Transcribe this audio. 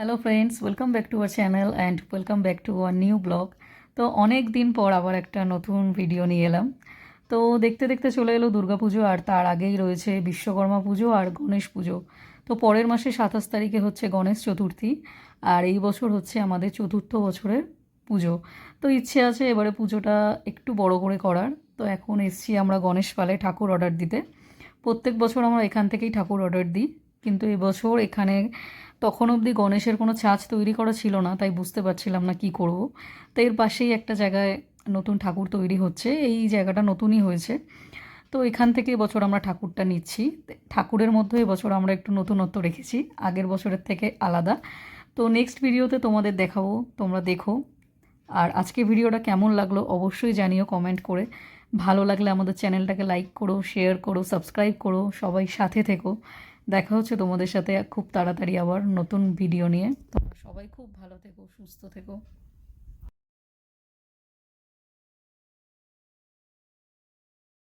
Hello friends, welcome back to our channel and welcome back to our new blog. তো অনেক দিন পর আবার একটা নতুন ভিডিও নিয়ে এলাম। তো দেখতে দেখতে চলে এলো দুর্গাপুজো, আর তার আগেই রয়েছে বিশ্বকর্মা পুজো আর গণেশ পুজো। তো পরের মাসে 27 তারিখে হচ্ছে গণেশ চতুর্থী, আর এই বছর হচ্ছে আমাদের চতুর্থ বছরের পুজো। তো ইচ্ছে আছে এবারে পুজোটা একটু বড় করে করার। তো এখন এসছি আমরা গণেশ পালে ঠাকুর অর্ডার দিতে। প্রত্যেক বছর আমরা এখান থেকেই ঠাকুর অর্ডার দিই, কিন্তু এবছর এখানে তখন অবধি গণেশের কোনো ছাঁচ তৈরি করা ছিল না, তাই বুঝতে পারছিলাম না কি করব। তো এর পাশেই একটা জায়গায় নতুন ঠাকুর তৈরি হচ্ছে, এই জায়গাটা নতুনই হয়েছে। তো এখান থেকে এবছর আমরা ঠাকুরটা নিচ্ছি। ঠাকুরের মধ্যে এবছর আমরা একটু নতুনত্ব রেখেছি, আগের বছরের থেকে আলাদা। তো নেক্সট ভিডিওতে তোমাদের দেখাবো, তোমরা দেখো। আর আজকে ভিডিওটা কেমন লাগলো অবশ্যই জানিও কমেন্ট করে। ভালো লাগলে আমাদের চ্যানেলটাকে লাইক করো, শেয়ার করো, সাবস্ক্রাইব করো, সবাই সাথে থেকো। দেখা হচ্ছে তোমাদের সাথে খুব তাড়াতাড়ি আবার নতুন ভিডিও নিয়ে। তোমরা সবাই খুব ভালো থেকো, সুস্থ থেকো।